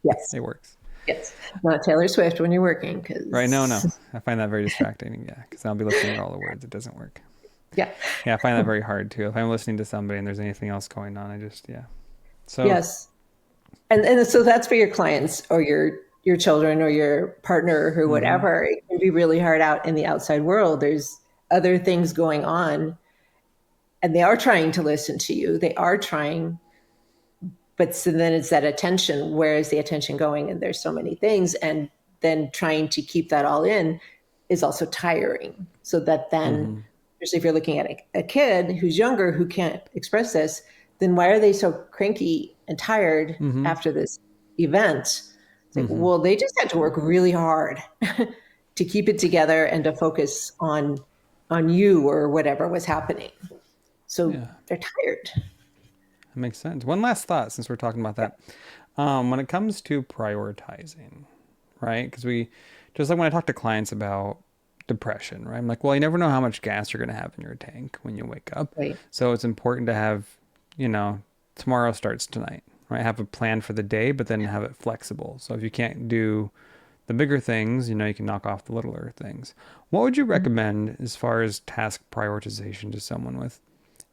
A: Yes.
B: It works.
A: Yes. Not Taylor Swift when you're working,
B: Right? No, no.
A: because
B: I find that very distracting. Yeah, because I'll be listening to all the words. It doesn't work.
A: yeah.
B: Yeah, I find that very hard too. If I'm listening to somebody and there's anything else going on, I just, yeah. So,
A: Yes. And so that's for your clients or your children or your partner or
B: mm-hmm,
A: whatever. It can be really hard out in the outside world. There's other things going on, and they are trying to listen to you. They are trying, but so then it's that attention. Where is the attention going? And there's so many things, and then trying to keep that all in is also tiring. So that then,
B: mm-hmm,
A: especially if you're looking at a kid who's younger who can't express this, then why are they so cranky and tired
B: mm-hmm,
A: after this event? It's like,
B: mm-hmm.
A: well, they just had to work really hard to keep it together and to focus on you or whatever was happening. So
B: Yeah,
A: they're tired.
B: that makes sense. One last thought since we're talking about
A: Yeah.
B: that. When it comes to prioritizing, right? Because just like when I talk to clients about depression, right? I'm like, well, you never know how much gas you're going to have in your tank when you wake up.
A: Right.
B: So it's important to have, you know, tomorrow starts tonight, right? Have a plan for the day, but then have it flexible. So if you can't do the bigger things, you know, you can knock off the littler things. What would you recommend as far as task prioritization to someone with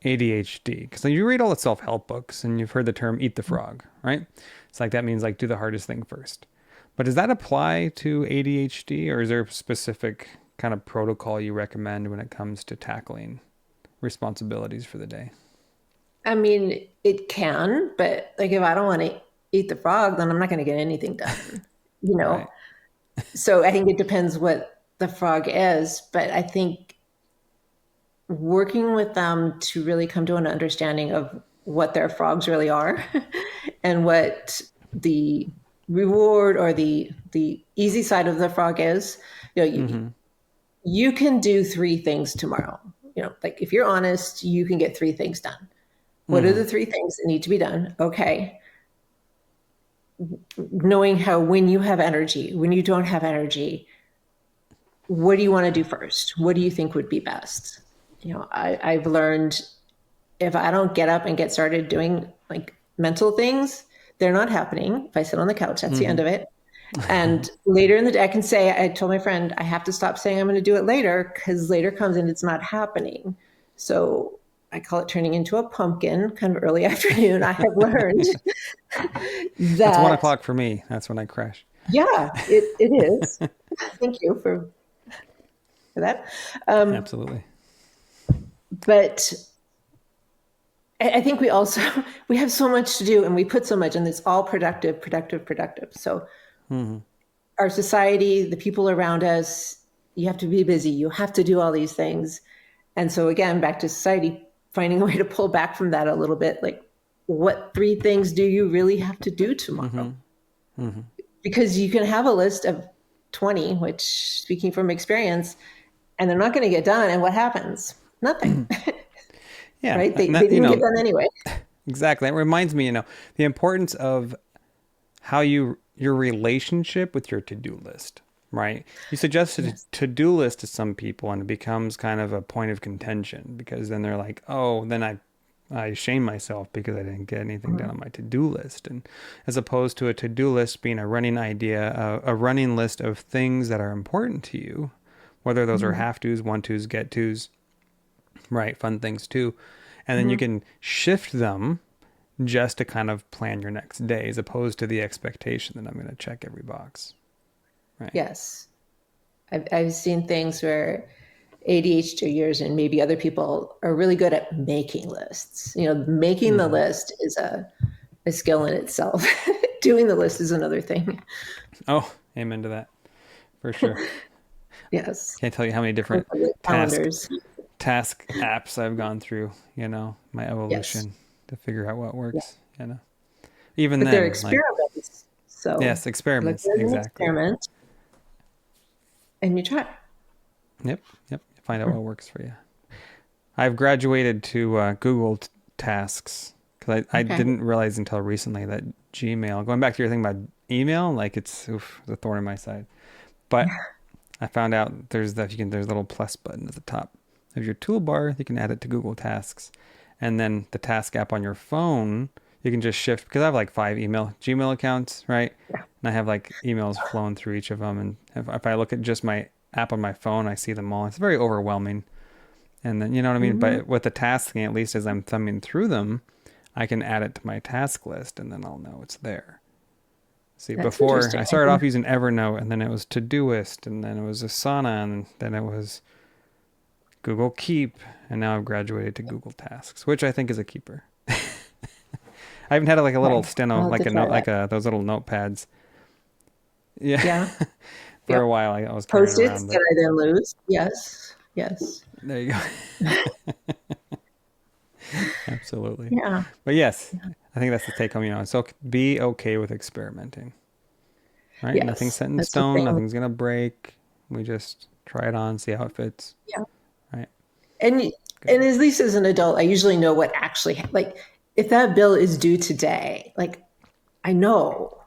B: ADHD? Because you read all the self-help books and you've heard the term eat the frog, right? It's like that means like do the hardest thing first. But does that apply to ADHD, or is there a specific kind of protocol you recommend when it comes to tackling responsibilities for the day?
A: I mean, it can, but like if I don't want to eat the frog, then I'm not going to get anything done, you know?
B: Right.
A: So I think it depends what the frog is, but I think working with them to really come to an understanding of what their frogs really are and what the reward or the easy side of the frog is. You know,
B: Mm-hmm.
A: you can do three things tomorrow. You know, like if you're honest, you can get three things done. What are
B: Mm-hmm.
A: the three things that need to be done? Okay. Knowing how when you have energy, when you don't have energy, what do you want to do first? What do you think would be best? You know, I've learned if I don't get up and get started doing like mental things, they're not happening. If I sit on the couch, that's the
B: Mm-hmm.
A: end of it. And later in the day, I can say, I told my friend, I have to stop saying I'm going to do it later because later comes and it's not happening. So I call it turning into a pumpkin kind of early afternoon. I have learned
B: That's one
A: that,
B: o'clock for me. That's when I crash.
A: yeah, it is. Thank you for that.
B: Absolutely.
A: But I think we also, we have so much to do and we put so much and it's all productive, productive, productive. So
B: Mm-hmm.
A: our society, the people around us, you have to be busy. You have to do all these things. And so again, back to society, finding a way to pull back from that a little bit. Like, what three things do you really have to do tomorrow?
B: Mm-hmm. Mm-hmm.
A: Because you can have a list of 20, which speaking from experience, and they're not going to get done. And what happens? Nothing,
B: Yeah.
A: right? They
B: And that,
A: didn't get done anyway.
B: exactly. It reminds me, the importance of how your relationship with your to-do list, right? You suggested a
A: Yes.
B: to-do list to some people and it becomes kind of a point of contention because then they're like, oh, then I shame myself because I didn't get anything done
A: Mhm.
B: on my to-do list. And as opposed to a to-do list being a running idea, a running list of things that are important to you, whether those are
A: Mhm.
B: have tos, want tos, get tos, right? Fun things too. And then you
A: Mhm.
B: can shift them just to kind of plan your next day as opposed to the expectation that I'm going to check every box. Right.
A: Yes. I've seen things where ADHDers and maybe other people are really good at making lists. You know, making the
B: Mm-hmm.
A: list is a skill in itself. Doing the list is another thing.
B: Oh, amen to that for sure.
A: Yes.
B: Can't tell you how many different
A: Calendars.
B: task apps I've gone through, my
A: Yes.
B: evolution to figure out what
A: Yeah.
B: works. Even
A: But they're
B: then, like,
A: experiments. So
B: yes,
A: look
B: experiments,
A: at an
B: exactly.
A: experiment and you try.
B: Yep, yep. Find out what works for you. I've graduated to Google Tasks because I
A: Okay.
B: didn't realize until recently that Gmail, going back to your thing about email, like it's a thorn in my side. But I found out there's a little plus button at the top of your toolbar. You can add it to Google Tasks, and then the task app on your phone, you can just shift, because I have like 5 Gmail accounts, right?
A: Yeah.
B: And I have like emails flowing through each of them. And if I look at just my app on my phone, I see them all. It's very overwhelming. And then, you know what I mean?
A: Mm-hmm.
B: But with the tasking, at least as I'm thumbing through them, I can add it to my task list, and then I'll know it's there. See,
A: That's
B: before
A: interesting.
B: I started off using Evernote, and then it was Todoist, and then it was Asana, and then it was Google Keep, and now I've graduated to Google Tasks, which I think is a keeper. I even had like a little
A: Okay.
B: steno,
A: I'll have
B: like
A: to
B: a
A: try
B: note,
A: that.
B: like those little notepads. Yeah,
A: Yeah.
B: for
A: Yep.
B: a while I was carrying
A: Post-its
B: around,
A: that
B: but
A: I then lose. Yes. Yes.
B: there you go. Absolutely.
A: Yeah.
B: But yes, I think that's the take home. So be okay with experimenting, right? Nothing's
A: Yes.
B: set in
A: That's the
B: stone.
A: thing.
B: Nothing's gonna break. We just try it on, see how it fits,
A: Yeah.
B: right?
A: And
B: Good.
A: and at least as an adult, I usually know what actually like if that bill is due today, like I know.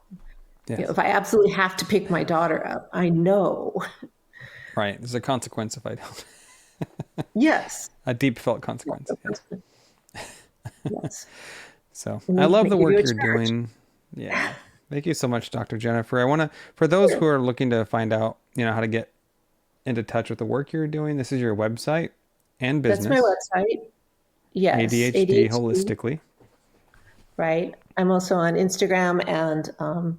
B: Yes.
A: If I absolutely have to pick my daughter up, I know.
B: Right. There's a consequence if I don't.
A: Yes.
B: A deep felt consequence. Yes.
A: Yes.
B: So
A: And
B: I
A: then
B: love
A: they
B: the
A: give you
B: work
A: a
B: you're
A: charge.
B: doing. Yeah. Thank you so much, Dr. Jennifer. For those
A: Sure.
B: who are looking to find out, how to get into touch with the work you're doing, this is your website and
A: That's my
B: business,
A: website. Yes.
B: ADHD
A: ADHD.
B: Holistically.
A: Right. I'm also on Instagram and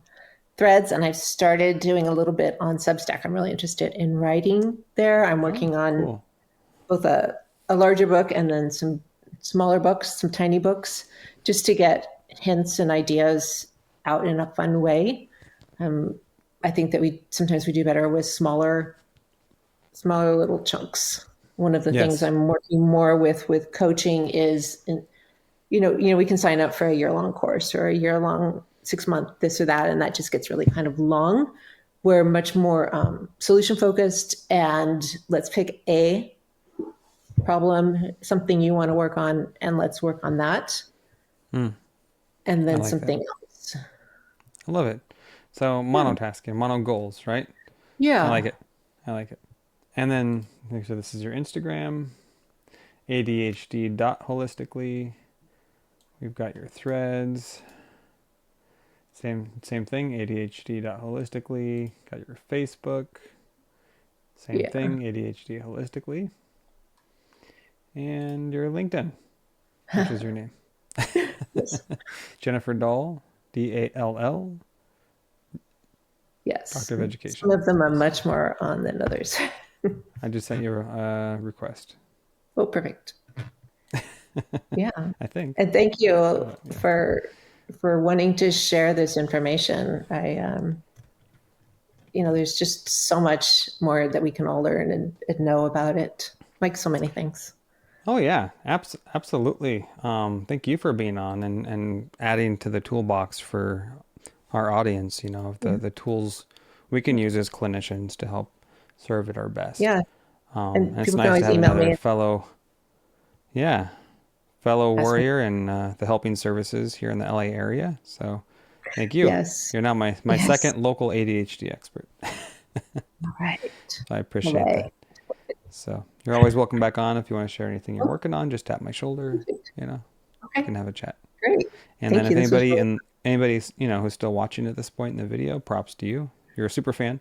A: Threads, and I've started doing a little bit on Substack. I'm really interested in writing there. I'm
B: Oh,
A: working on
B: cool.
A: both a larger book and then some smaller books, some tiny books, just to get hints and ideas out in a fun way. I think that we sometimes we do better with smaller little chunks. One of the things
B: Yes.
A: I'm working more with coaching is, we can sign up for a year-long course or a year-long 6-month this or that, and that just gets really kind of long. We're much more solution focused, and let's pick a problem, something you want to work on, and let's work on that,
B: Mm,
A: and
B: I
A: then
B: like that.
A: something else.
B: I love it. So
A: Yeah.
B: monotasking, mono goals, right? I like
A: Yeah.
B: it. I like it. And then, so this is your Instagram, ADHD.holistically. We've got your threads. Same thing, ADHD.holistically. Got your Facebook. Same
A: Yeah.
B: thing, ADHD Holistically. And your LinkedIn, which is your name.
A: Yes.
B: Jennifer Dall, Dall,
A: Yes.
B: Doctor of
A: Some
B: Education.
A: of them I'm much more on than others.
B: I just sent you a request.
A: Oh, perfect. Yeah.
B: I think.
A: And thank you
B: Yeah.
A: for wanting to share this information. There's just so much more that we can all learn and know about it, like so many things.
B: Oh yeah, absolutely. Thank you for being on and adding to the toolbox for our audience, of
A: Yeah.
B: the tools we can use as clinicians to help serve at our best.
A: Yeah.
B: And
A: And
B: it's
A: people can
B: nice to
A: always
B: have
A: email
B: another
A: me and
B: fellow
A: ask me.
B: warrior in the helping services here in the LA area. So thank you.
A: Yes.
B: You're now my
A: Yes.
B: second local ADHD expert.
A: All right.
B: So I
A: All
B: appreciate
A: right.
B: that. So you're always welcome back on. If you want to share anything you're
A: Oh,
B: working on, just tap my shoulder,
A: perfect.
B: we
A: Okay.
B: can have a chat.
A: Great.
B: And then
A: Thank
B: if
A: you. This was really
B: anybody's, who's still watching at this point in the video, props to you. You're a super fan.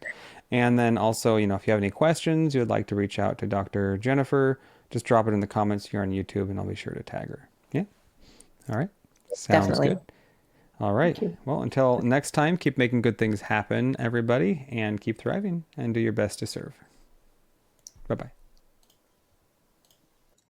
B: And then also, if you have any questions, you would like to reach out to Dr. Jennifer, just drop it in the comments here on YouTube and I'll be sure to tag her. Yeah. All right. Sounds
A: definitely.
B: good. All right.
A: Thank you.
B: Well, until next time, keep making good things happen, everybody, and keep thriving and do your best to serve. Bye-bye.